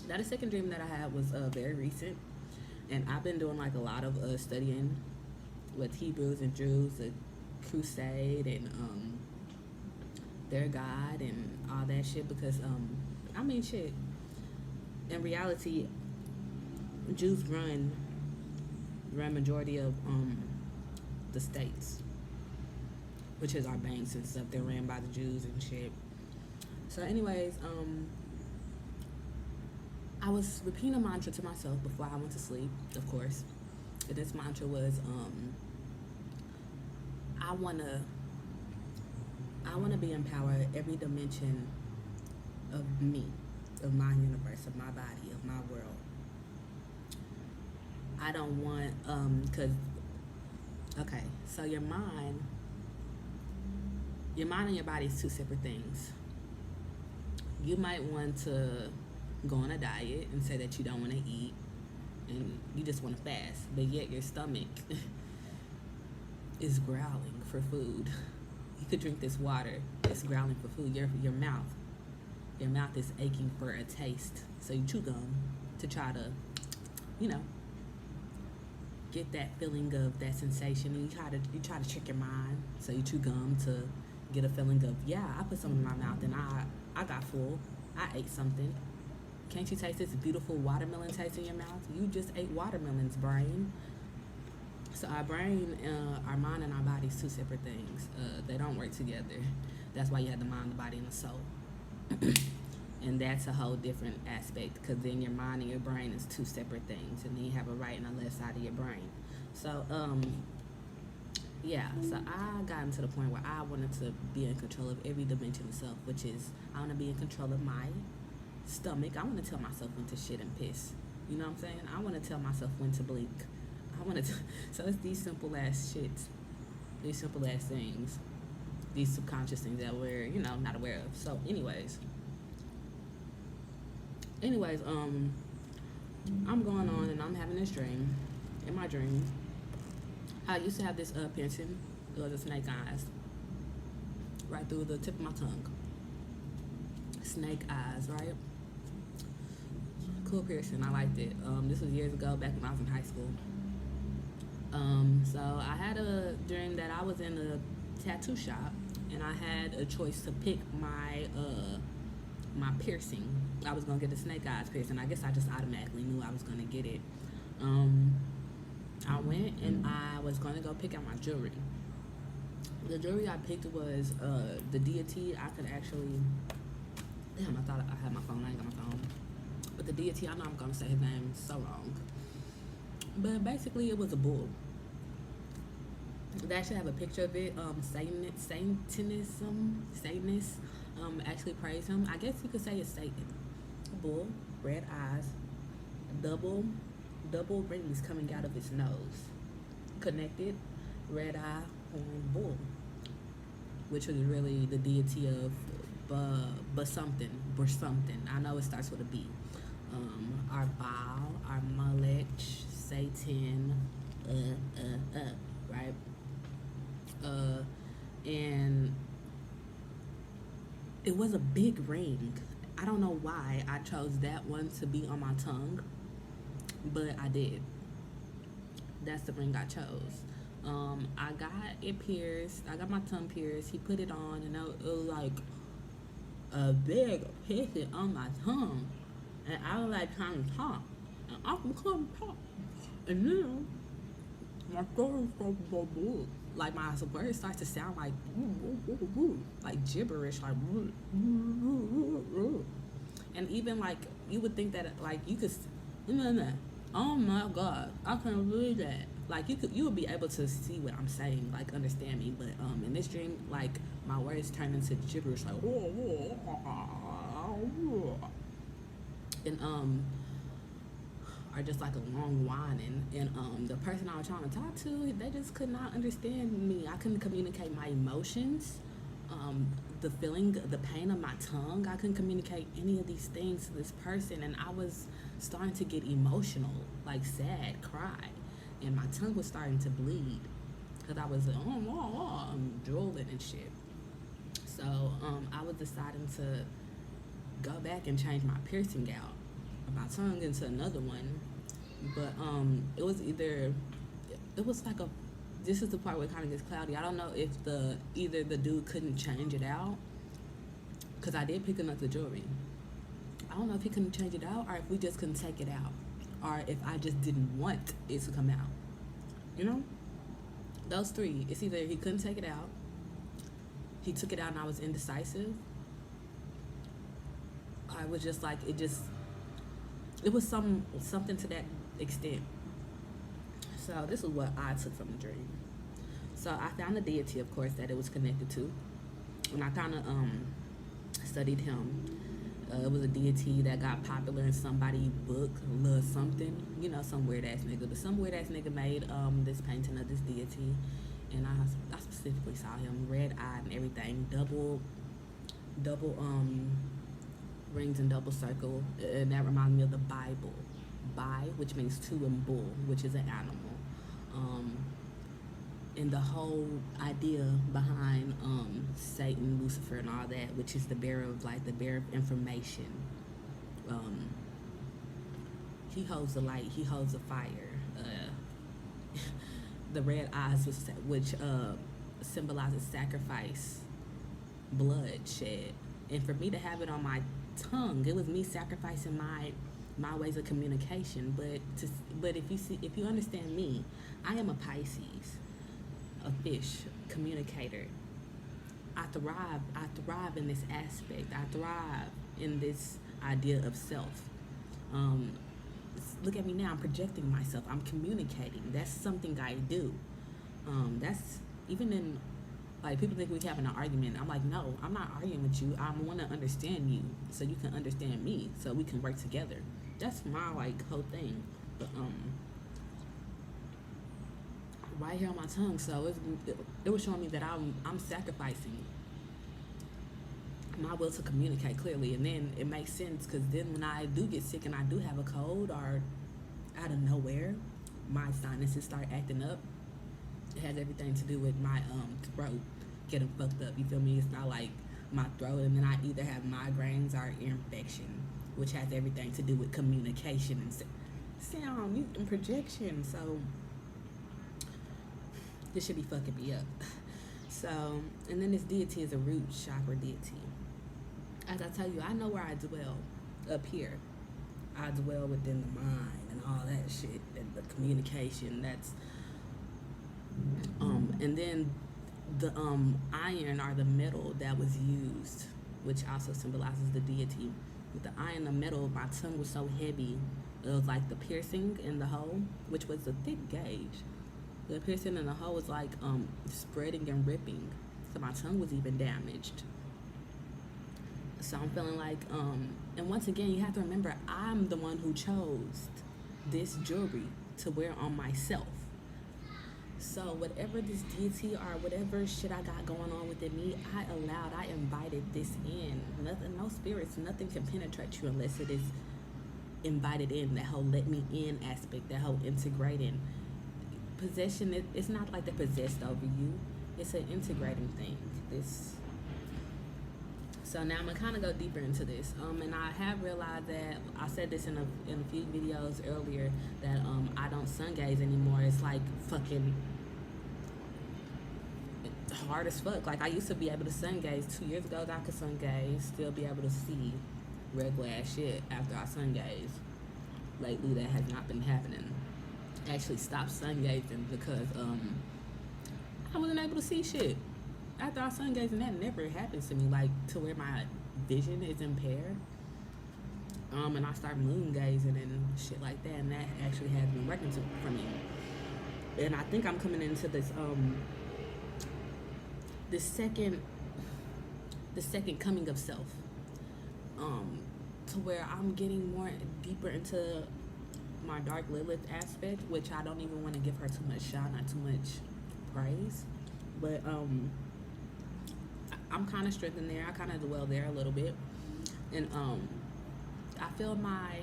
Now the second dream that I had was very recent, and I've been doing like a lot of studying with Hebrews and Jews, the crusade and their God and all that shit because I mean shit. In reality, Jews run majority of the states, which is our banks and stuff. They're ran by the Jews and shit. So, anyways, I was repeating a mantra to myself before I went to sleep, of course. And this mantra was, I wanna, I wanna be empowered every dimension of me, of my universe, of my body, of my world. I don't want, cause okay, so your mind and your body is two separate things. You might want to go on a diet and say that you don't want to eat and you just want to fast, but yet your stomach is growling for food. You could drink this water, it's growling for food. Your mouth is aching for a taste, so you chew gum to try to, you know, get that feeling of that sensation. And you try to trick your mind, so you chew gum to get a feeling of, yeah, I put something in my mouth and I got full. I ate something. Can't you taste this beautiful watermelon taste in your mouth? You just ate watermelons, brain. So our brain, our mind, and our body is two separate things. They don't work together. That's why you have the mind, the body, and the soul. And that's a whole different aspect because then your mind and your brain is two separate things, and then you have a right and a left side of your brain. So yeah, so I gotten to the point where I wanted to be in control of every dimension of self, which is I want to be in control of my stomach. I want to tell myself when to shit and piss. You know what I'm saying? I want to tell myself when to blink. I want to. So it's these simple ass shits, these simple ass things, these subconscious things that we're not aware of. So anyways, I'm going on and I'm having this dream. In my dream, I used to have this piercing, the snake eyes, right through the tip of my tongue. Snake eyes, right? Cool piercing. I liked it. This was years ago, back when I was in high school. So I had a dream that I was in a tattoo shop and I had a choice to pick my piercing. I was gonna get the snake eyes piercing. I guess I just automatically knew I was gonna get it. I went and I was gonna go pick out my jewelry. The jewelry I picked was the deity. I could actually. Damn, I thought I had my phone. I ain't got my phone. But the deity, I know I'm gonna say his name so wrong. But basically, it was a bull. They actually have a picture of it. Satanists, actually praise him. I guess you could say it's Satan. A bull, red eyes, double, double rings coming out of his nose, connected, red eye, horn, bull, which was really the deity of but something. I know it starts with a B. Our Baal, our Molech, Satan, right? And it was a big ring. I don't know why I chose that one to be on my tongue, but I did. That's the ring I chose. I got it pierced. I got my tongue pierced. He put it on, and it was like a big piercing on my tongue, and I was like trying to talk, and I couldn't talk, and then my throat started to go blue. Like my words start to sound like gibberish, like, and even like you would think that like you could, oh my god, I couldn't believe that. Like you would be able to see what I'm saying, like understand me, but in this dream, like my words turned into gibberish, like, and are just like a long whining, and the person I was trying to talk to, they just could not understand me. I couldn't communicate my emotions, the feeling, the pain of my tongue. I couldn't communicate any of these things to this person, and I was starting to get emotional, like sad, cry, and my tongue was starting to bleed because I was drooling and shit. So I was deciding to go back and change my piercing out. my tongue into another one, but it was either it was like a. This is the part where it kind of gets cloudy. I don't know if either the dude couldn't change it out, because I did pick up the jewelry. I don't know if he couldn't change it out, or if we just couldn't take it out, or if I just didn't want it to come out. You know, those three. It's either he couldn't take it out, he took it out, and I was indecisive. I was just like it. Just it was something to that extent. So this is what I took from the dream. So I found the deity, of course, that it was connected to, and I kind of studied him. It was a deity that got popular in somebody's book, Lil Something, you know, some weird ass nigga. But some weird ass nigga made this painting of this deity, and I specifically saw him red eyed and everything, double rings and double circle, and that reminds me of the Bible. Bi, which means two, and bull, which is an animal. And the whole idea behind Satan, Lucifer, and all that, which is the bearer of light, the bearer of information. He holds the light. He holds the fire. The red eyes, which symbolizes sacrifice, bloodshed, and for me to have it on my tongue, it was me sacrificing my ways of communication. But if you understand me, I am a Pisces, a fish, communicator. I thrive in this aspect. I thrive in this idea of self. Look at me now. I'm projecting myself. I'm communicating. That's something I do. That's even in, like, people think we having an argument. I'm like, no, I'm not arguing with you. I want to understand you so you can understand me, so we can work together. That's my whole thing. But right here on my tongue, so it was showing me that I'm sacrificing my will to communicate clearly, and then it makes sense, because then when I do get sick and I do have a cold, or out of nowhere my sinuses start acting up, it has everything to do with my throat getting fucked up. You feel me? It's not like my throat, and then I either have migraines or ear infection, which has everything to do with communication and sound and projection. So this should be fucking me up. So, and then this deity is a root chakra deity. As I tell you, I know where I dwell up here. I dwell within the mind and all that shit, and the communication. That's and then the iron, or the metal that was used, which also symbolizes the deity. With the iron, the metal, my tongue was so heavy. It was like the piercing in the hole, which was a thick gauge. The piercing in the hole was like spreading and ripping, so my tongue was even damaged. So I'm feeling like, and once again, you have to remember, I'm the one who chose this jewelry to wear on myself. So whatever this deity or whatever shit I got going on within me, I invited this in. Nothing, no spirits, nothing can penetrate you unless it is invited in. That whole let me in aspect, that whole integrating. Possession, it's not like they're possessed over you. It's an integrating thing. So now I'm gonna kind of go deeper into this. And I have realized that I said this in a few videos earlier, that I don't sun gaze anymore. It's like fucking hard as fuck. Like, I used to be able to sun gaze 2 years ago. I could sun gaze, still be able to see regular ass shit after I sun gaze. Lately, that has not been happening. I actually stopped sun gazing because I wasn't able to see shit after I sun gazing. That never happens to me, like to where my vision is impaired. And I start moon gazing and shit like that, and that actually has been working for me. And I think I'm coming into this the second coming of self, to where I'm getting more deeper into my dark Lilith aspect, which I don't even want to give her too much shine, not too much praise, but I'm kind of strengthened there. I kind of dwell there a little bit, and I feel my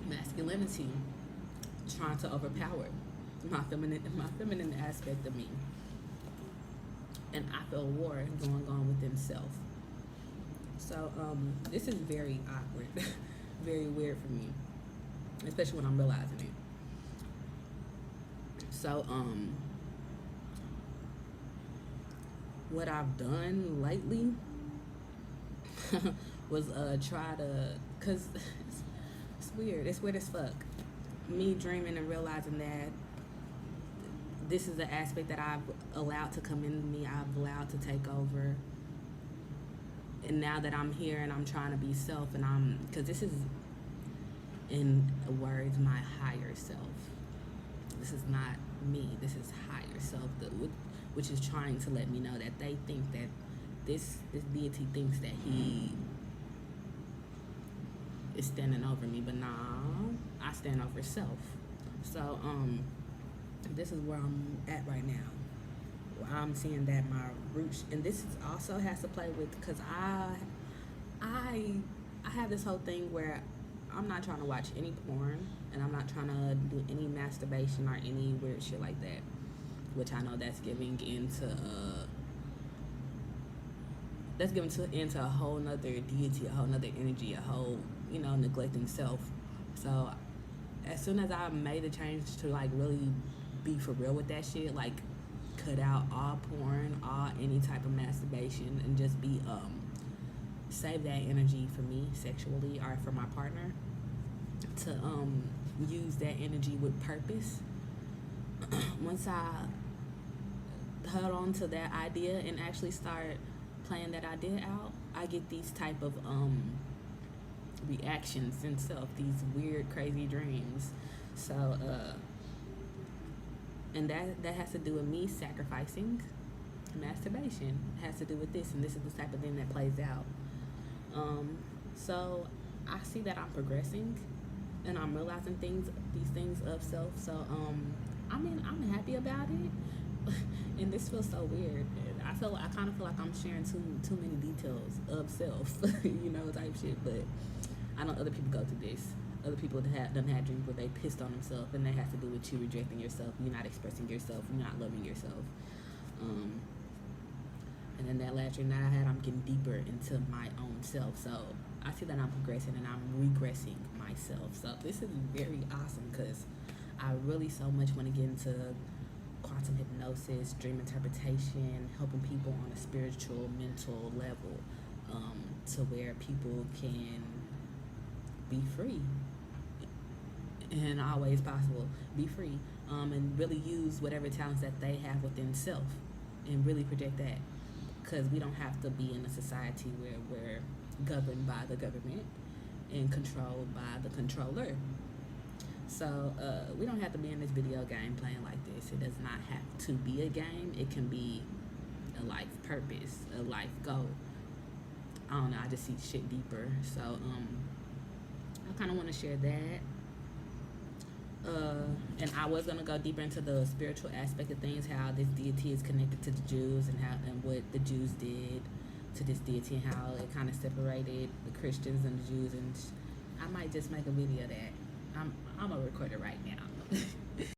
masculinity trying to overpower my feminine aspect of me, and I feel war going on within self. So this is very awkward very weird for me, especially when I'm realizing it. So, what I've done lately was try to, cause it's weird. It's weird as fuck. Me dreaming and realizing that this is the aspect that I've allowed to come into me. I've allowed to take over. And now that I'm here and I'm trying to be self, and cause this is, in words, my higher self. This is not me. This is higher self, which is trying to let me know that they think that this deity thinks that he is standing over me, but nah, I stand over self. So this is where I'm at right now. I'm seeing that my roots, and this also has to play with, because I have this whole thing where I'm not trying to watch any porn, and I'm not trying to do any masturbation or any weird shit like that, which I know that's giving into a whole nother deity, a whole nother energy, a whole, neglecting self. So as soon as I made a change to like really be for real with that shit, like cut out all porn, all any type of masturbation, and just be save that energy for me sexually or for my partner, to use that energy with purpose. Once I held on to that idea and actually start playing that idea out, I get these type of reactions in self, these weird crazy dreams. So and that has to do with me sacrificing masturbation. It has to do with this, and this is the type of thing that plays out. So I see that I'm progressing and I'm realizing these things of self. So I'm happy about it. And this feels so weird. I kind of feel like I'm sharing too many details of self, type shit. But I know other people go through this. Other people done had dreams where they pissed on themselves, and that has to do with you rejecting yourself. You're not expressing yourself. You're not loving yourself. And then that last dream that I had, I'm getting deeper into my own self. So I see that I'm progressing and I'm regressing myself. So this is very awesome, because I really so much want to get into quantum hypnosis, dream interpretation, helping people on a spiritual, mental level, to where people can be free, and always possible, be free, and really use whatever talents that they have within self, and really project that. Because we don't have to be in a society where we're governed by the government and controlled by the controller. So we don't have to be in this video game playing like this. It does not have to be a game. It can be a life purpose, a life goal. I don't know, I just see shit deeper. So I kind of want to share that. And I was gonna go deeper into the spiritual aspect of things, how this deity is connected to the Jews, and what the Jews did to this deity, and how it kind of separated the Christians and the Jews. And I might just make a video of that. I'm gonna record it right now.